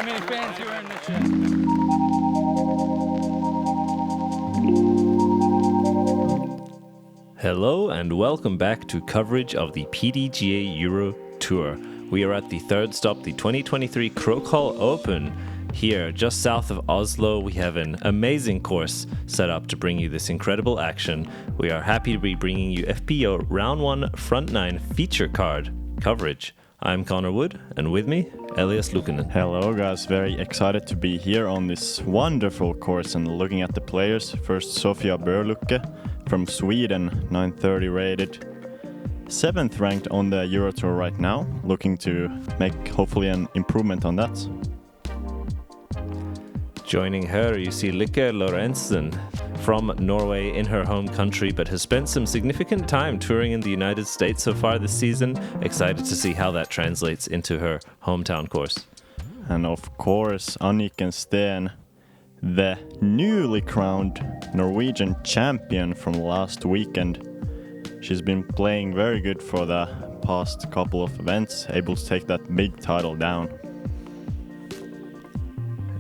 many fans you are in the chat. Hello and welcome back to coverage of the PDGA Euro Tour. We are at the third stop, the 2023 Krokhol Open. Here, just south of Oslo, we have an amazing course set up to bring you this incredible action. We are happy to be bringing you FPO Round 1 Front 9 feature card coverage. I'm Connor Wood, and with me, Elias Luukkonen. Hello guys, very excited to be here on this wonderful course and looking at the players. First, Sofie Björlycke from Sweden, 930 rated. 7th ranked on the Euro Tour right now, looking to make hopefully an improvement on that. Joining her, you see Lykke Lorentzen from Norway in her home country, but has spent some significant time touring in the United States so far this season. Excited to see how that translates into her hometown course. And of course, Anniken Steen, the newly crowned Norwegian champion from last weekend. She's been playing very good for the past couple of events, able to take that big title down.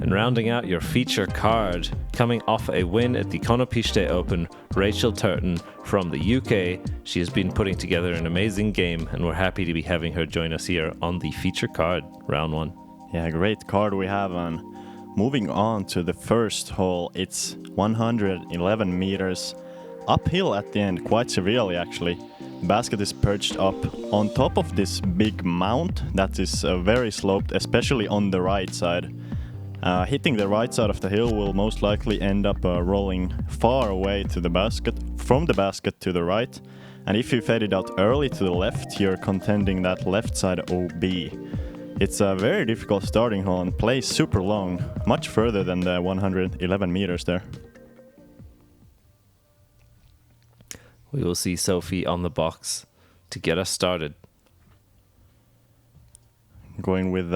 And rounding out your feature card, coming off a win at the Krokhol Open, Rachel Turton from the UK. She has been putting together an amazing game, and we're happy to be having her join us here on the feature card, round 1. Yeah, great card we have. And moving on to the first hole, it's 111 meters uphill at the end, quite severely actually. The basket is perched up on top of this big mount that is very sloped, especially on the right side. Hitting the right side of the hill will most likely end up rolling far away to the basket, from the basket to the right. And if you fade it out early to the left, you're contending that left side OB. It's a very difficult starting hole and plays super long, much further than the 111 meters there. We will see Sofie on the box to get us started. Going with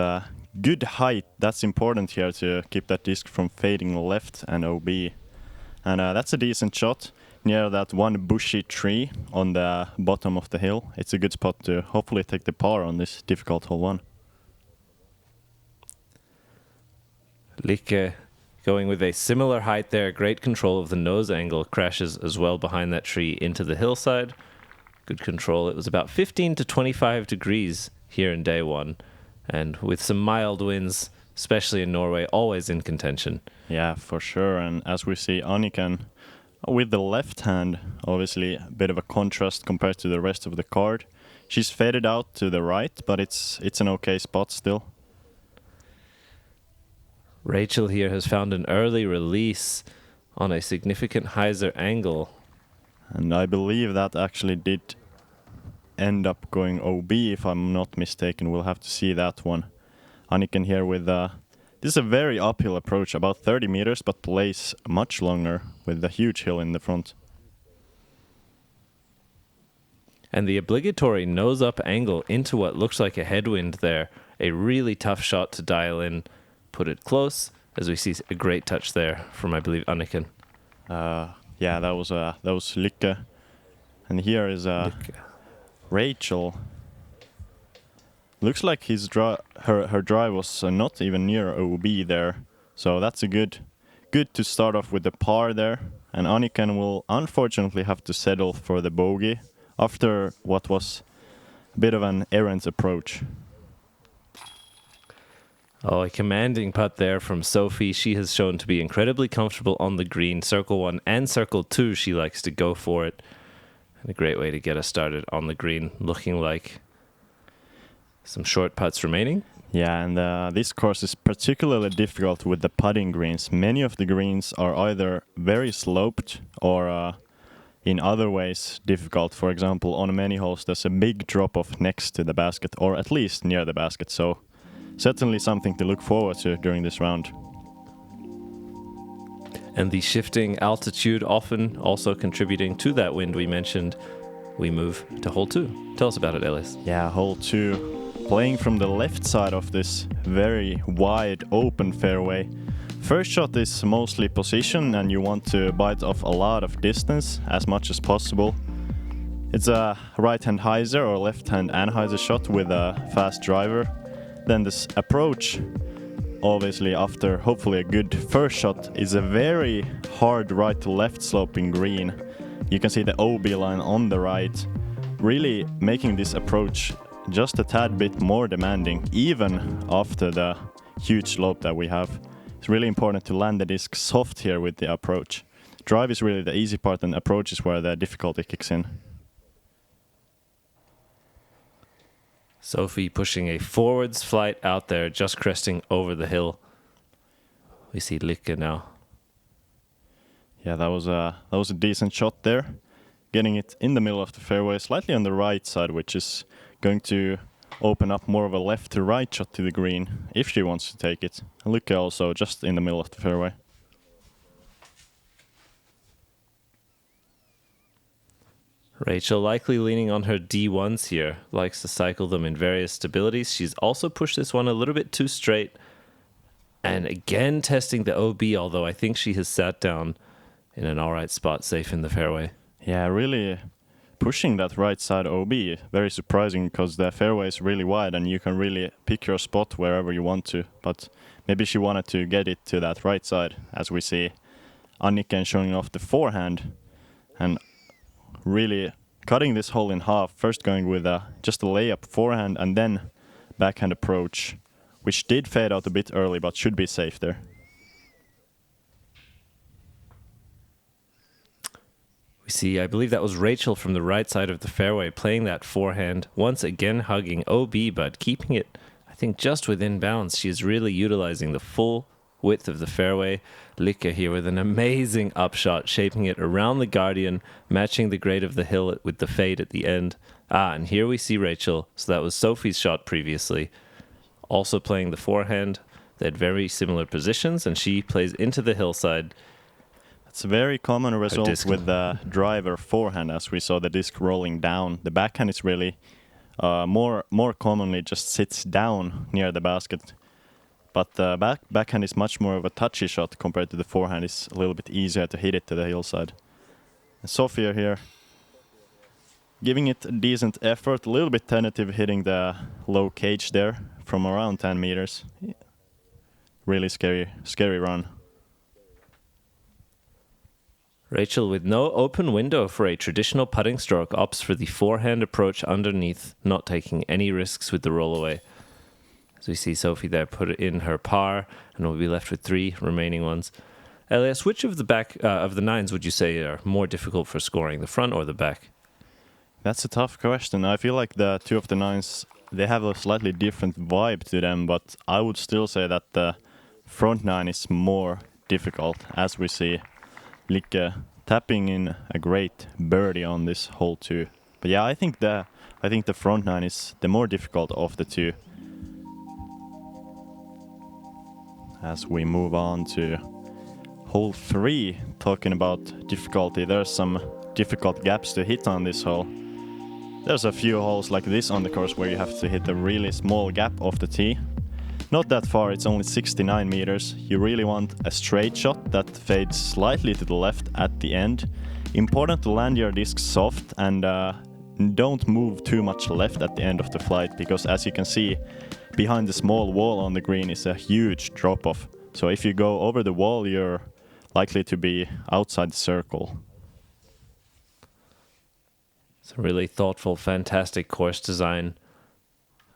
good height, that's important here to keep that disc from fading left and OB. And that's a decent shot near that one bushy tree on the bottom of the hill. It's a good spot to hopefully take the par on this difficult hole 1. Lykke going with a similar height there, great control of the nose angle, crashes as well behind that tree into the hillside. Good control. It was about 15 to 25 degrees here in day 1. And with some mild winds, especially in Norway, always in contention. Yeah, for sure. And as we see Anniken with the left hand, obviously a bit of a contrast compared to the rest of the card. She's faded out to the right, but it's an okay spot still. Rachel here has found an early release on a significant hyzer angle. And I believe that actually did end up going OB, if I'm not mistaken. We'll have to see that one. Anniken here with this is a very uphill approach, about 30 meters, but plays much longer with the huge hill in the front. And the obligatory nose-up angle into what looks like a headwind there. A really tough shot to dial in. Put it close, as we see a great touch there from, I believe, Anniken. Yeah, that was Lykke. And here is Lykke. Rachel. Looks like her drive was not even near OB there. So that's a good to start off with the par there. And Anniken will unfortunately have to settle for the bogey after what was a bit of an errant approach. Oh, a commanding putt there from Sofie. She has shown to be incredibly comfortable on the green. Circle 1 and Circle 2, she likes to go for it. And a great way to get us started on the green, looking like some short putts remaining. Yeah, and this course is particularly difficult with the putting greens. Many of the greens are either very sloped or in other ways difficult. For example, on many holes there's a big drop-off next to the basket, or at least near the basket. So certainly something to look forward to during this round. And the shifting altitude often also contributing to that wind we mentioned. We move to hole 2. Tell us about it, Elias. Yeah, hole 2. Playing from the left side of this very wide open fairway. First shot is mostly position and you want to bite off a lot of distance as much as possible. It's a right-hand hyzer or left-hand anhyzer shot with a fast driver. Then this approach obviously after hopefully a good first shot, is a very hard right to left sloping green. You can see the OB line on the right, really making this approach just a tad bit more demanding, even after the huge slope that we have. It's really important to land the disc soft here with the approach. Drive is really the easy part, and approach is where the difficulty kicks in. Sofie pushing a forwards flight out there, just cresting over the hill. We see Lykke now. Yeah, that was a decent shot there. Getting it in the middle of the fairway, slightly on the right side, which is going to open up more of a left to right shot to the green, if she wants to take it. And Lykke also just in the middle of the fairway. Rachel likely leaning on her D1s here, likes to cycle them in various stabilities. She's also pushed this one a little bit too straight. And again testing the OB, although I think she has sat down in an alright spot, safe in the fairway. Yeah, really pushing that right side OB. Very surprising, because the fairway is really wide and you can really pick your spot wherever you want to. But maybe she wanted to get it to that right side, as we see Anniken showing off the forehand and really cutting this hole in half. First going with just a layup forehand and then backhand approach, which did fade out a bit early but should be safe there. We see, I believe that was Rachel from the right side of the fairway playing that forehand, once again hugging OB, but keeping it, I think, just within bounds. She is really utilizing the full width of the fairway. Lykke here with an amazing upshot, shaping it around the Guardian, matching the grade of the hill with the fade at the end. And here we see Rachel. So that was Sofie's shot previously. Also playing the forehand. They had very similar positions, and she plays into the hillside. It's a very common result with the driver forehand, as we saw the disc rolling down. The backhand is really more commonly just sits down near the basket. But the backhand is much more of a touchy shot compared to the forehand. It's a little bit easier to hit it to the hillside. And Sofie here, giving it a decent effort, a little bit tentative hitting the low cage there from around 10 meters. Yeah. Really scary run. Rachel, with no open window for a traditional putting stroke, opts for the forehand approach underneath, not taking any risks with the rollaway. As we see Sofie there put in her par, and we'll be left with 3 remaining ones. Elias, which of the nines would you say are more difficult for scoring, the front or the back? That's a tough question. I feel like the 2 of the nines, they have a slightly different vibe to them, but I would still say that the front 9 is more difficult, as we see Lykke tapping in a great birdie on this hole too. But yeah, I think the front 9 is the more difficult of the 2. As we move on to hole 3, talking about difficulty, there's some difficult gaps to hit on this hole. There's a few holes like this on the course where you have to hit a really small gap off the tee. Not that far, it's only 69 meters. You really want a straight shot that fades slightly to the left at the end. Important to land your disc soft and don't move too much left at the end of the flight, because as you can see, behind the small wall on the green is a huge drop-off. So if you go over the wall, you're likely to be outside the circle. It's a really thoughtful, fantastic course design.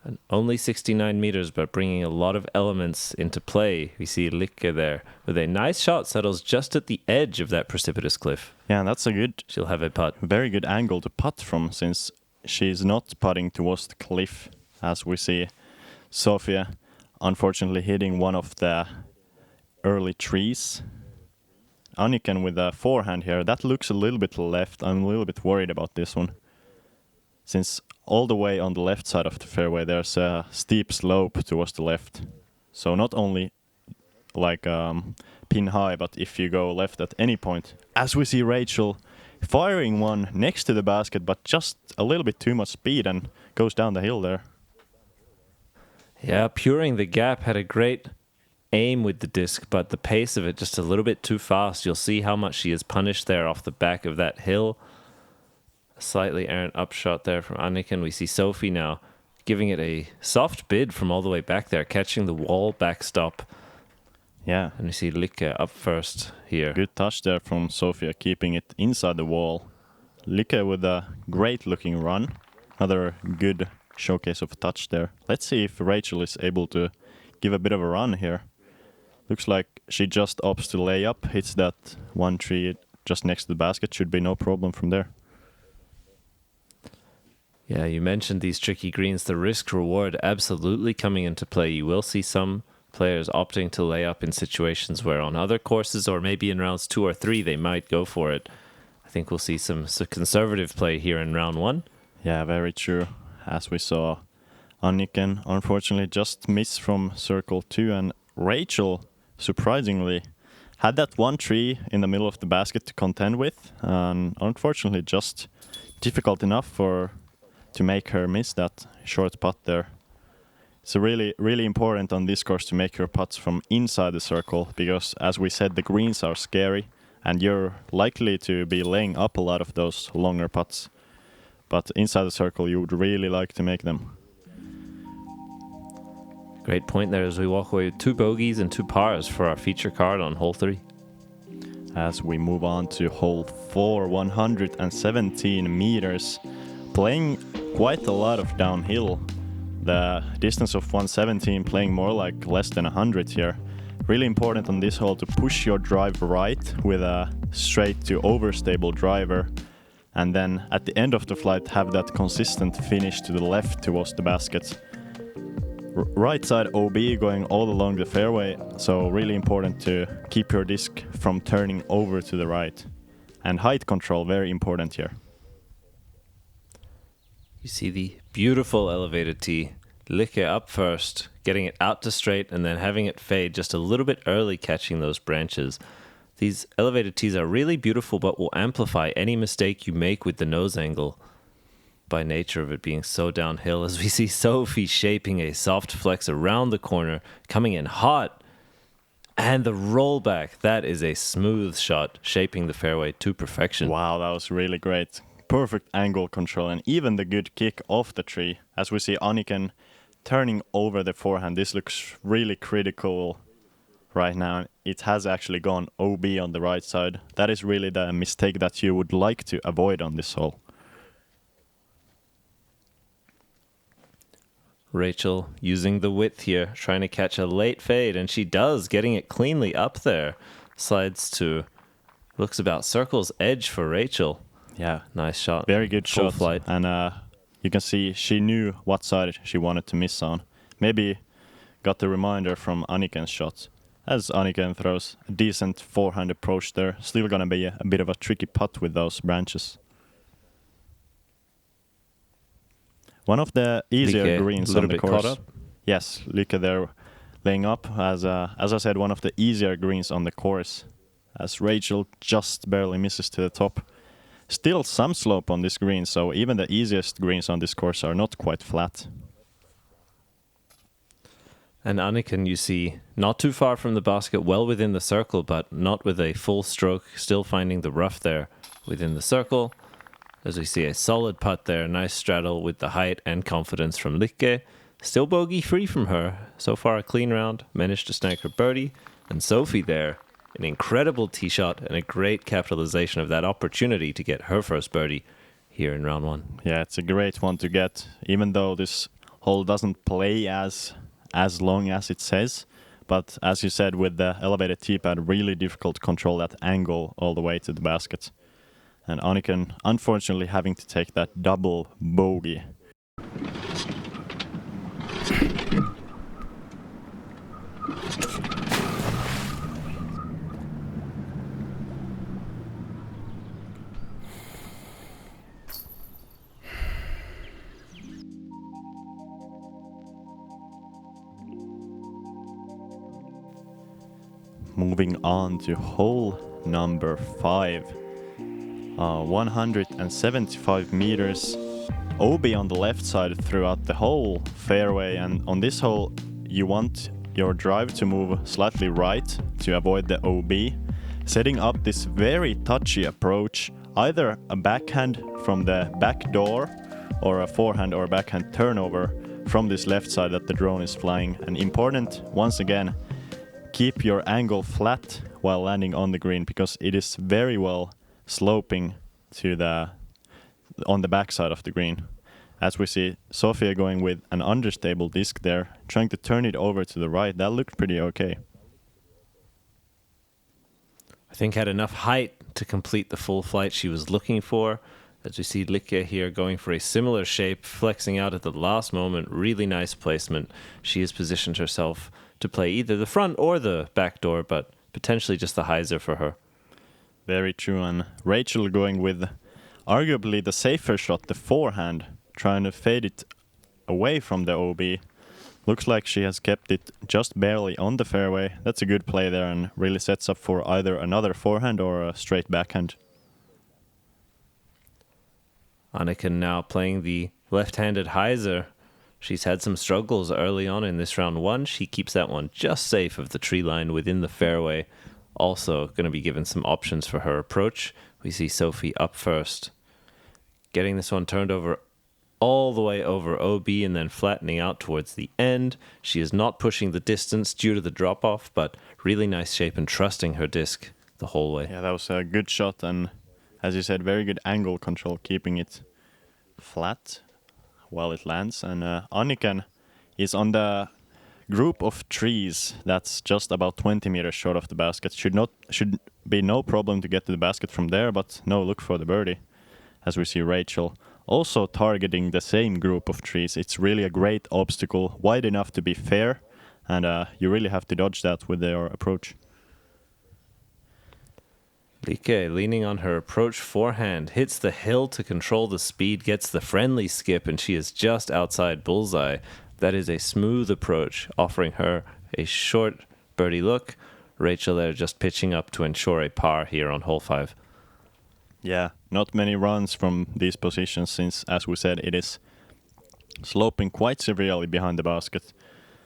And only 69 meters, but bringing a lot of elements into play. We see Lykke there with a nice shot, settles just at the edge of that precipitous cliff. Yeah, and that's a good... She'll have a putt. Very good angle to putt from, since she's not putting towards the cliff, as we see Sofie unfortunately hitting one of the early trees. Anniken with a forehand here. That looks a little bit left. I'm a little bit worried about this one, since all the way on the left side of the fairway there's a steep slope towards the left. So not only like pin high, but if you go left at any point. As we see Rachel firing one next to the basket, but just a little bit too much speed and goes down the hill there. Yeah, puring the gap, had a great aim with the disc, but the pace of it just a little bit too fast. You'll see how much she is punished there off the back of that hill. A slightly errant upshot there from Anniken. We see Sofie now giving it a soft bid from all the way back there, catching the wall backstop Yeah. And we see Lykke up first here. Good touch there from Sofie, keeping it inside the wall. Lykke with a great looking run. Another good showcase of touch there. Let's see if Rachel is able to give a bit of a run here. Looks like she just opts to lay up, hits that one tree just next to the basket. Should be no problem from there. Yeah, you mentioned these tricky greens. The risk-reward absolutely coming into play. You will see some players opting to lay up in situations where on other courses or maybe in rounds 2 or 3 they might go for it. I think we'll see some conservative play here in round 1. Yeah, very true. As we saw, Anniken unfortunately just missed from circle 2, and Rachel surprisingly had that one tree in the middle of the basket to contend with, and unfortunately just difficult enough to make her miss that short putt there. It's really important on this course to make your putts from inside the circle, because as we said, the greens are scary and you're likely to be laying up a lot of those longer putts. But inside the circle, you would really like to make them. Great point there as we walk away with 2 bogeys and 2 pars for our feature card on hole 3. As we move on to hole 4, 117 meters, playing quite a lot of downhill. The distance of 117 playing more like less than 100 here. Really important on this hole to push your drive right with a straight to overstable driver, and then at the end of the flight have that consistent finish to the left towards the basket. Right side OB going all along the fairway, so really important to keep your disc from turning over to the right. And height control, very important here. You see the beautiful elevated tee. Lykke up first, getting it out to straight and then having it fade just a little bit early, catching those branches. These elevated tees are really beautiful, but will amplify any mistake you make with the nose angle by nature of it being so downhill, as we see Sofie shaping a soft flex around the corner, coming in hot. And the rollback, that is a smooth shot, shaping the fairway to perfection. Wow, that was really great. Perfect angle control and even the good kick off the tree. As we see Anniken turning over the forehand, this looks really critical right now. It has actually gone OB on the right side. That is really the mistake that you would like to avoid on this hole. Rachel using the width here, trying to catch a late fade, and she does, getting it cleanly up there. Slides to, looks about circle's edge for Rachel. Yeah, nice shot. Very good Full shot. flight. And you can see she knew what side she wanted to miss on. Maybe got the reminder from Anniken's shot. As Anniken throws a decent forehand approach there. Still gonna be a bit of a tricky putt with those branches. One of the easier Lykke, greens on the course. Yes, Lykke there laying up. As I said, one of the easier greens on the course. As Rachel just barely misses to the top. Still some slope on this green, so even the easiest greens on this course are not quite flat. And Anniken, you see, not too far from the basket, well within the circle, but not with a full stroke, still finding the rough there within the circle. As we see a solid putt there, nice straddle with the height and confidence from Lykke. Still bogey free from her. So far a clean round, managed to snag her birdie. And Sofie there, an incredible tee shot and a great capitalization of that opportunity to get her first birdie here in round 1. Yeah, it's a great one to get, even though this hole doesn't play as long as it says. But as you said, with the elevated tee pad, really difficult to control that angle all the way to the basket. And Anniken, unfortunately, having to take that double bogey. Moving on to hole number 5. 175 meters. OB on the left side throughout the whole fairway, and on this hole you want your drive to move slightly right to avoid the OB. Setting up this very touchy approach, either a backhand from the back door or a forehand or backhand turnover from this left side that the drone is flying. And important, once again, keep your angle flat while landing on the green because it is very well sloping to on the backside of the green. As we see Sofie going with an understable disc there, trying to turn it over to the right. That looked pretty okay. I think had enough height to complete the full flight she was looking for. As we see Lykke here going for a similar shape, flexing out at the last moment. Really nice placement. She has positioned herself to play either the front or the back door, but potentially just the hyzer for her. Very true. And Rachel going with arguably the safer shot, the forehand, trying to fade it away from the OB. Looks like she has kept it just barely on the fairway. That's a good play there and really sets up for either another forehand or a straight backhand. Anniken now playing the left-handed hyzer. She's had some struggles early on in this round one. She keeps that one just safe of the tree line within the fairway. Also going to be given some options for her approach. We see Sofie up first. Getting this one turned over all the way over OB and then flattening out towards the end. She is not pushing the distance due to the drop-off, but really nice shape and trusting her disc the whole way. Yeah, that was a good shot and, as you said, very good angle control, keeping it flat while it lands. And Anniken is on the group of trees that's just about 20 meters short of the basket. Should be no problem to get to the basket from there, but no look for the birdie. As we see Rachel also targeting the same group of trees. It's really a great obstacle, wide enough to be fair, and you really have to dodge that with your approach. Lykke leaning on her approach forehand, hits the hill to control the speed, gets the friendly skip, and she is just outside bullseye. That is a smooth approach, offering her a short birdie look. Rachel there just pitching up to ensure a par here on hole 5. Yeah, not many runs from these positions since, as we said, it is sloping quite severely behind the basket.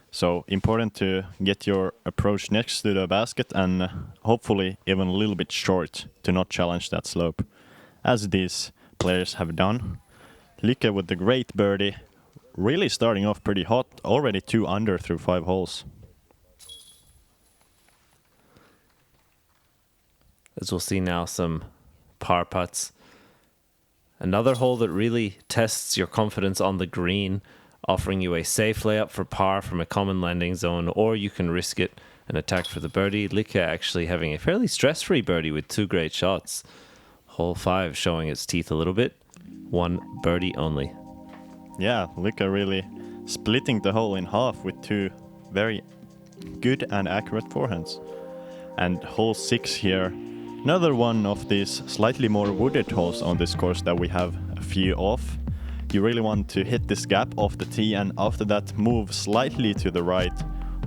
So important to get your approach next to the basket and hopefully even a little bit short to not challenge that slope, as these players have done. Lykke with the great birdie, really starting off pretty hot, already 2 under through 5 holes. As we'll see now, some par putts. Another hole that really tests your confidence on the green, offering you a safe layup for par from a common landing zone, or you can risk it and attack for the birdie. Lykke actually having a fairly stress-free birdie with 2 great shots. Hole 5 showing its teeth a little bit. 1 birdie only. Yeah, Lykke really splitting the hole in half with 2 very good and accurate forehands. And hole 6 here, another one of these slightly more wooded holes on this course that we have a few of. You really want to hit this gap off the tee and after that move slightly to the right.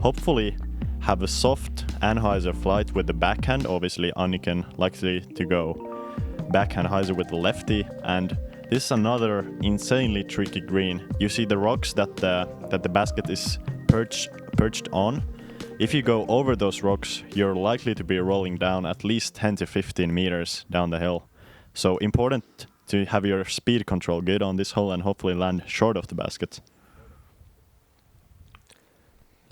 Hopefully have a soft Anheuser flight with the backhand. Obviously Anniken likely to go backhand hyzer with the lefty, and this is another insanely tricky green. You see the rocks that the basket is perched on. If you go over those rocks, you're likely to be rolling down at least 10 to 15 meters down the hill. So important to have your speed control good on this hole and hopefully land short of the basket.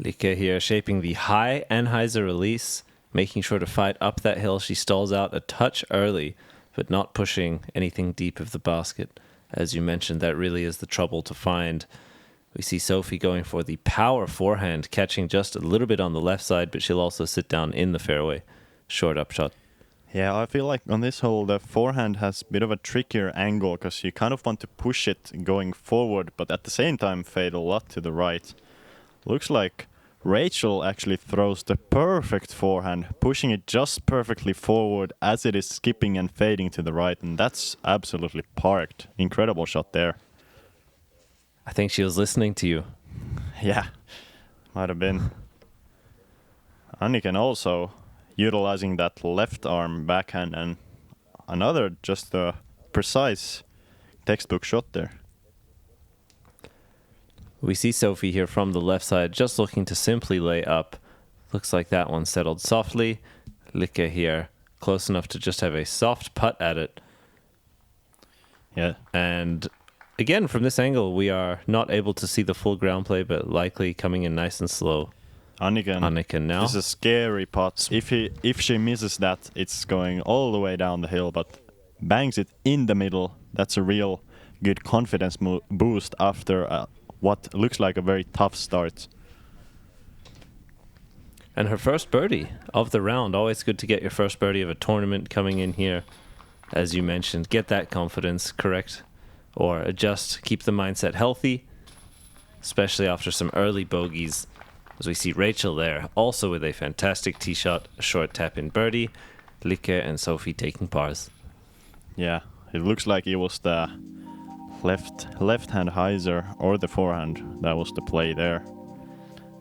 Lykke here shaping the high Anheuser release, making sure to fight up that hill. She stalls out a touch early, but not pushing anything deep of the basket. As you mentioned, that really is the trouble to find. We see Sofie going for the power forehand, catching just a little bit on the left side, but she'll also sit down in the fairway. Short upshot. Yeah, I feel like on this hole the forehand has a bit of a trickier angle because you kind of want to push it going forward, but at the same time fade a lot to the right. Looks like Rachel actually throws the perfect forehand, pushing it just perfectly forward as it is skipping and fading to the right, and that's absolutely parked. Incredible shot there. I think she was listening to you. Yeah, might have been. Anniken also utilizing that left arm backhand and another just a precise textbook shot there. We see Sofie here from the left side, just looking to simply lay up. Looks like that one settled softly. Lykke here, close enough to just have a soft putt at it. Yeah. And again, from this angle, we are not able to see the full ground play, but likely coming in nice and slow. Anniken now. This is a scary putt. If she misses that, it's going all the way down the hill, but bangs it in the middle. That's a real good confidence boost after what looks like a very tough start. And her first birdie of the round. Always good to get your first birdie of a tournament coming in here. As you mentioned, get that confidence correct or adjust, keep the mindset healthy, especially after some early bogeys. As we see Rachel there, also with a fantastic tee shot, a short tap in birdie, Lykke and Sofie taking pars. Yeah, it looks like it was the left-hand hyzer or the forehand that was the play there.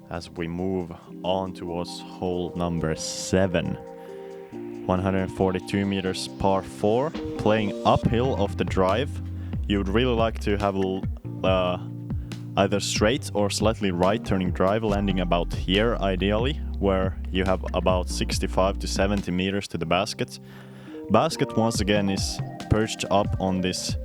As we move on towards hole number 7. 142 meters par 4, playing uphill of the drive. You would really like to have either straight or slightly right turning drive landing about here ideally, where you have about 65 to 70 meters to the basket. Basket once again is perched up on this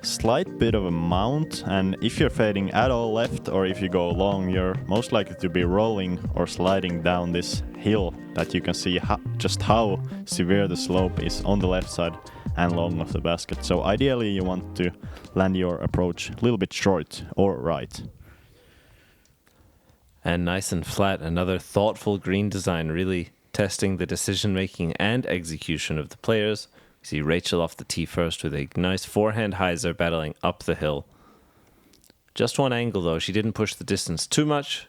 slight bit of a mount, and if you're fading at all left or if you go long, you're most likely to be rolling or sliding down this hill that you can see just how severe the slope is on the left side and long of the basket. So ideally you want to land your approach a little bit short or right. And nice and flat, another thoughtful green design, really testing the decision making and execution of the players. We see Rachel off the tee first with a nice forehand hyzer battling up the hill. Just one angle though, she didn't push the distance too much,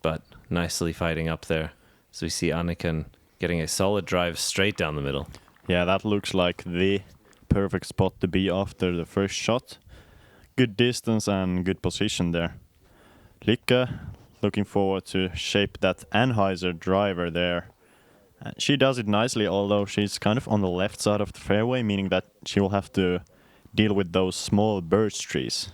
but nicely fighting up there. So we see Anniken getting a solid drive straight down the middle. Yeah, that looks like the perfect spot to be after the first shot. Good distance and good position there. Lykke looking forward to shape that Anheuser driver there. She does it nicely, although she's kind of on the left side of the fairway, meaning that she will have to deal with those small birch trees.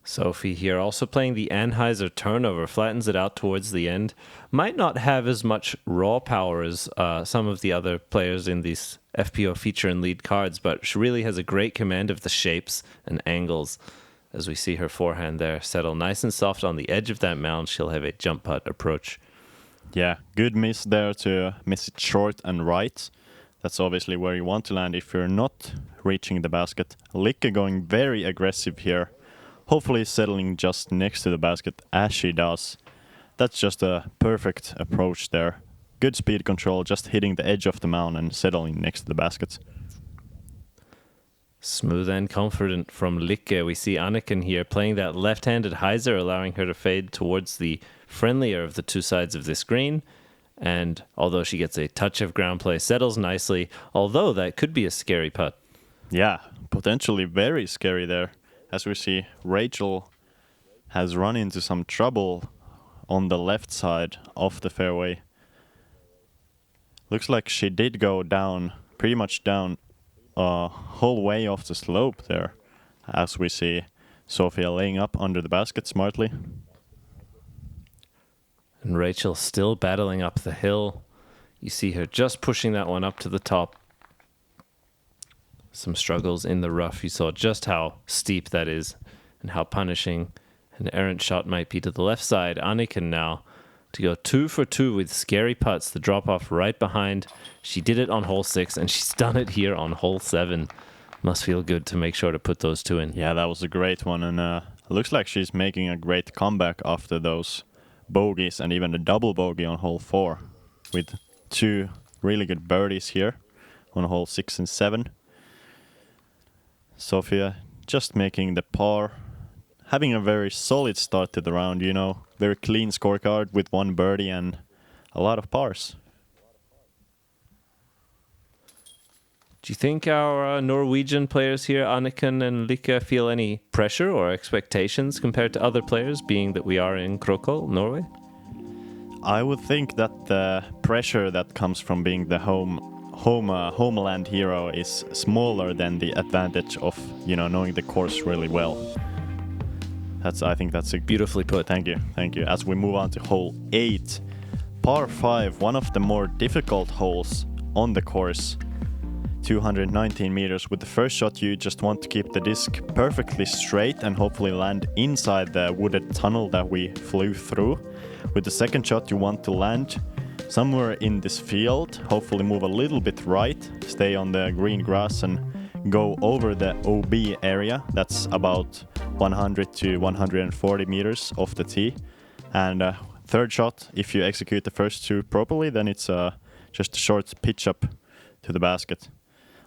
Sofie here also playing the Anheuser turnover, flattens it out towards the end. Might not have as much raw power as some of the other players in these FPO feature and lead cards, but she really has a great command of the shapes and angles. As we see her forehand there settle nice and soft on the edge of that mound, she'll have a jump putt approach. Yeah, good miss there to miss it short and right. That's obviously where you want to land if you're not reaching the basket. Lykke going very aggressive here. Hopefully settling just next to the basket as she does. That's just a perfect approach there. Good speed control, just hitting the edge of the mound and settling next to the basket. Smooth and confident from Lykke. We see Anniken here playing that left-handed hyzer, allowing her to fade towards the friendlier of the two sides of this green. And although she gets a touch of ground play, settles nicely, although that could be a scary putt. Yeah, potentially very scary there. As we see, Rachel has run into some trouble on the left side of the fairway. Looks like she did go down, pretty much down a whole way off the slope there. As we see Sofie laying up under the basket smartly. And Rachel still battling up the hill. You see her just pushing that one up to the top. Some struggles in the rough. You saw just how steep that is and how punishing an errant shot might be to the left side. Anniken now to go 2 for 2 with scary putts. The drop off right behind. She did it on hole 6 and she's done it here on hole 7. Must feel good to make sure to put those 2 in. Yeah, that was a great one, and it looks like she's making a great comeback after those bogeys and even a double bogey on hole 4 with 2 really good birdies here on hole 6 and 7. Sofie just making the par, having a very solid start to the round, you know, very clean scorecard with 1 birdie and a lot of pars. Do you think our Norwegian players here, Anniken and Lykke, feel any pressure or expectations compared to other players, being that we are in Krokhol, Norway? I would think that the pressure that comes from being the homeland hero is smaller than the advantage of, you know, knowing the course really well. I think that's a Beautifully put. Thank you. As we move on to hole 8, par 5, one of the more difficult holes on the course. 219 meters. With the first shot, you just want to keep the disc perfectly straight and hopefully land inside the wooded tunnel that we flew through. With the second shot, you want to land somewhere in this field, hopefully move a little bit right, stay on the green grass and go over the OB area. That's about 100 to 140 meters off the tee. And third shot, if you execute the first two properly, then it's just a short pitch up to the basket.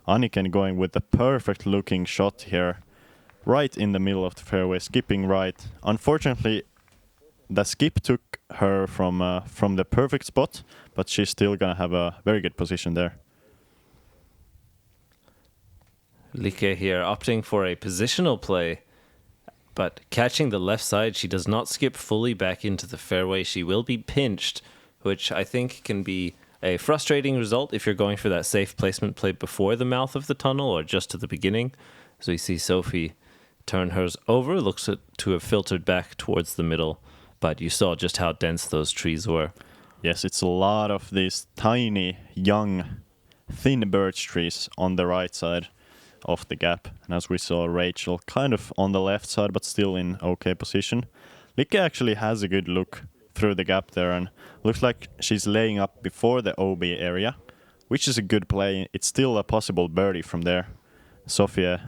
Anniken going with the perfect looking shot here, right in the middle of the fairway, skipping right. Unfortunately, the skip took her from the perfect spot, but she's still gonna have a very good position there. Lykke here opting for a positional play, but catching the left side, she does not skip fully back into the fairway. She will be pinched, which I think can be a frustrating result if you're going for that safe placement play before the mouth of the tunnel or just at the beginning. So we see Sofie turn hers over, looks to have filtered back towards the middle, but you saw just how dense those trees were. Yes, it's a lot of these tiny, young, thin birch trees on the right side of the gap. And as we saw, Rachel kind of on the left side, but still in okay position. Lykke actually has a good look through the gap there and looks like she's laying up before the OB area, which is a good play. It's still a possible birdie from there. Sofie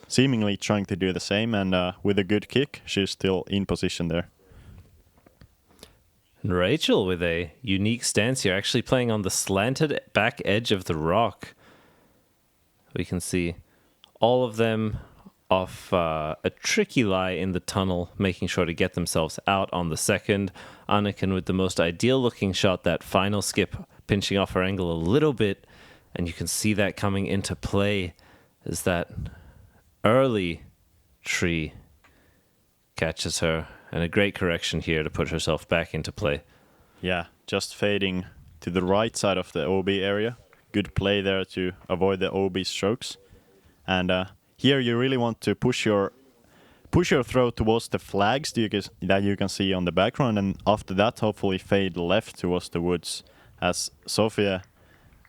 seemingly trying to do the same, and with a good kick, she's still in position there. And Rachel with a unique stance here, actually playing on the slanted back edge of the rock. We can see all of them off a tricky lie in the tunnel, making sure to get themselves out on the second. Anniken with the most ideal looking shot, that final skip, pinching off her angle a little bit, and you can see that coming into play as that early tree catches her, and a great correction here to put herself back into play. Yeah, just fading to the right side of the OB area. Good play there to avoid the OB strokes. And here you really want to push your throw towards the flags that you can see on the background, and after that hopefully fade left towards the woods, as Sofie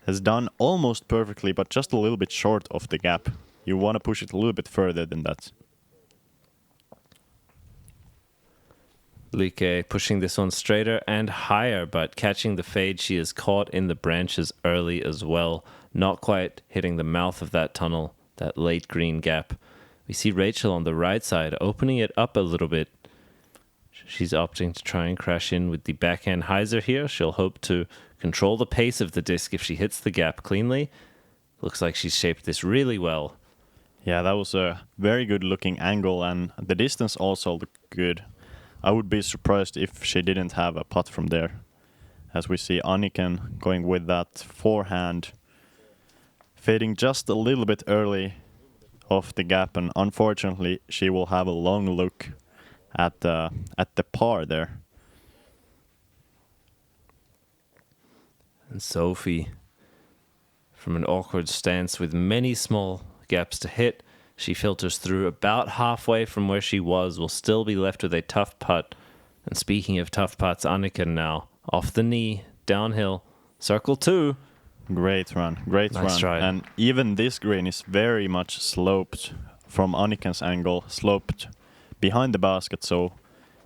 has done almost perfectly, but just a little bit short of the gap. You want to push it a little bit further than that. Lykke pushing this one straighter and higher, but catching the fade. She is caught in the branches early as well, not quite hitting the mouth of that tunnel, that late green gap. We see Rachel on the right side opening it up a little bit. She's opting to try and crash in with the backhand hyzer here. She'll hope to control the pace of the disc if she hits the gap cleanly. Looks like she's shaped this really well. Yeah, that was a very good looking angle, and the distance also looked good. I would be surprised if she didn't have a putt from there. As we see Anniken going with that forehand, fading just a little bit early off the gap, and unfortunately she will have a long look at the par there. And Sofie, from an awkward stance with many small gaps to hit, she filters through about halfway from where she was, will still be left with a tough putt. And speaking of tough putts, Anniken now off the knee, downhill, circle 2. Great run, great Nice run. try. And even this green is very much sloped from Anniken's angle, sloped behind the basket. So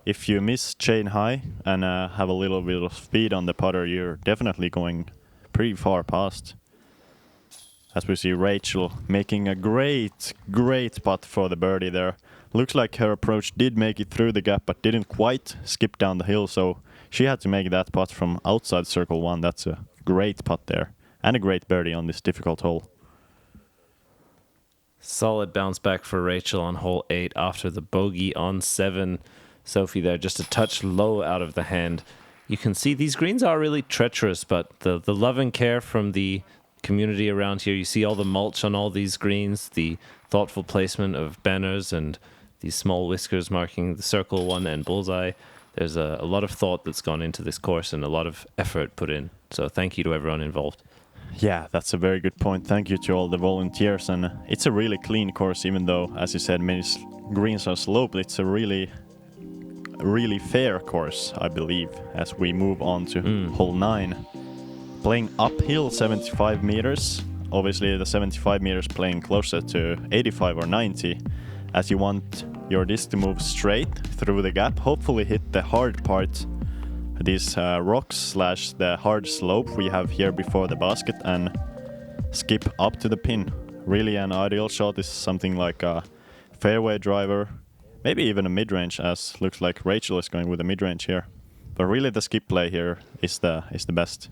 if you miss chain high and have a little bit of speed on the putter, you're definitely going pretty far past. As we see Rachel making a great putt for the birdie there. Looks like her approach did make it through the gap, but didn't quite skip down the hill, so she had to make that putt from outside circle 1. That's a great putt there, and a great birdie on this difficult hole. Solid bounce back for Rachel on hole 8 after the bogey on 7. Sofie there just a touch low out of the hand. You can see these greens are really treacherous, but the love and care from the community around here. You see all the mulch on all these greens, the thoughtful placement of banners and these small whiskers marking the circle 1 and bullseye. There's a lot of thought that's gone into this course and a lot of effort put in. So thank you to everyone involved. Yeah, that's a very good point. Thank you to all the volunteers. And it's a really clean course, even though, as you said, many greens are sloped. It's a really fair course, I believe, as we move on to hole 9. Playing uphill 75 meters. obviously the 75 meters playing closer to 85 or 90, as you want your disc to move straight through the gap, hopefully hit the hard part, these rocks slash the hard slope we have here before the basket, and skip up to the pin. Really an ideal shot is something like a fairway driver, maybe even a mid-range, as looks like Rachel is going with a mid-range here. But really the skip play here is the best.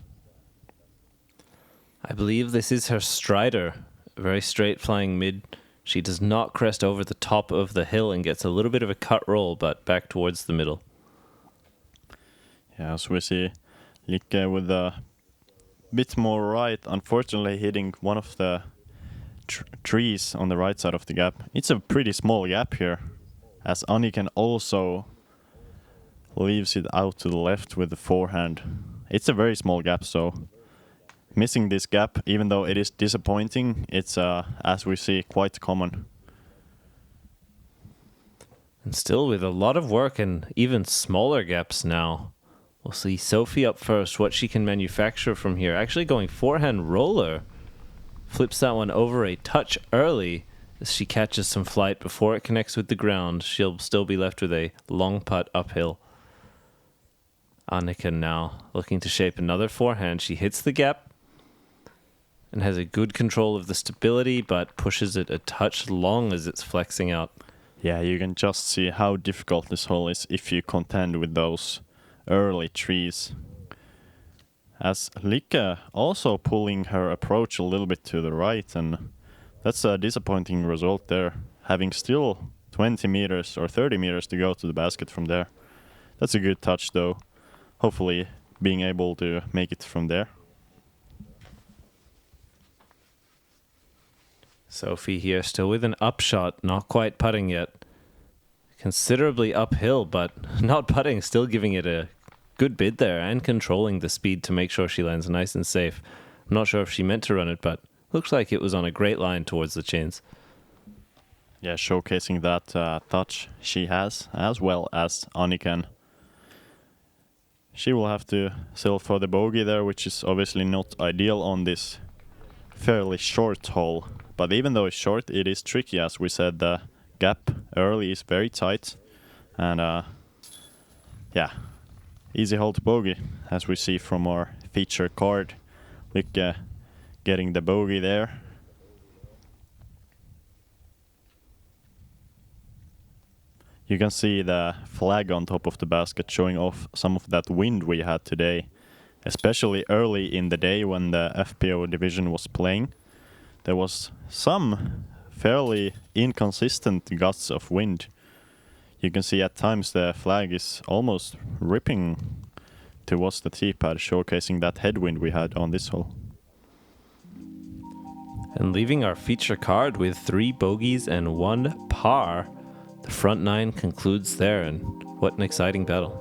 I believe this is her strider, a very straight flying mid. She does not crest over the top of the hill and gets a little bit of a cut roll, but back towards the middle. Yeah, so we see Lykke with a bit more right, unfortunately hitting one of the trees on the right side of the gap. It's a pretty small gap here, as Anniken also leaves it out to the left with the forehand. It's a very small gap, so missing this gap, even though it is disappointing, it's, as we see, quite common. And still with a lot of work and even smaller gaps now. We'll see Sofie up first, what she can manufacture from here. Actually going forehand roller. Flips that one over a touch early as she catches some flight before it connects with the ground. She'll still be left with a long putt uphill. Anniken now looking to shape another forehand. She hits the gap and has a good control of the stability, but pushes it a touch long as it's flexing out. Yeah, you can just see how difficult this hole is if you contend with those early trees. As Lykke also pulling her approach a little bit to the right, and that's a disappointing result there, having still 20 meters or 30 meters to go to the basket from there. That's a good touch though, hopefully being able to make it from there. Sofie here still with an upshot, not quite putting yet. Considerably uphill, but not putting, still giving it a good bid there and controlling the speed to make sure she lands nice and safe. I'm not sure if she meant to run it, but looks like it was on a great line towards the chins. Yeah, showcasing that touch she has, as well as Anniken. She will have to settle for the bogey there, which is obviously not ideal on this fairly short hole. But even though it's short, it is tricky, as we said. The gap early is very tight, and yeah, easy hole to bogey, as we see from our feature card. Lykke getting the bogey there. You can see the flag on top of the basket showing off some of that wind we had today, especially early in the day when the FPO division was playing. There was some fairly inconsistent gusts of wind. You can see at times the flag is almost ripping towards the tee pad, showcasing that headwind we had on this hole. And leaving our feature card with 3 bogeys and 1 par, the front 9 concludes there, and what an exciting battle.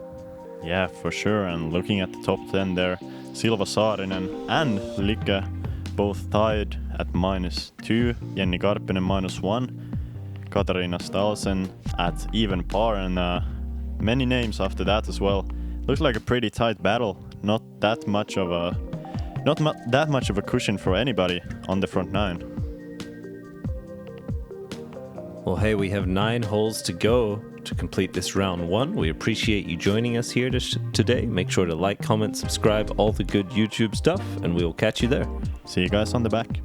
Yeah, for sure, and looking at the top 10 there, Silva Saarinen and Lykke both tied at -2, Jenny Karppinen -1, Katarina Stalsen at even par, and many names after that as well. Looks like a pretty tight battle. Not that much of a cushion for anybody on the front 9. Well, hey, we have 9 holes to go to complete this round 1. We appreciate you joining us here today. Make sure to like, comment, subscribe, all the good YouTube stuff, and we will catch you there. See you guys on the back.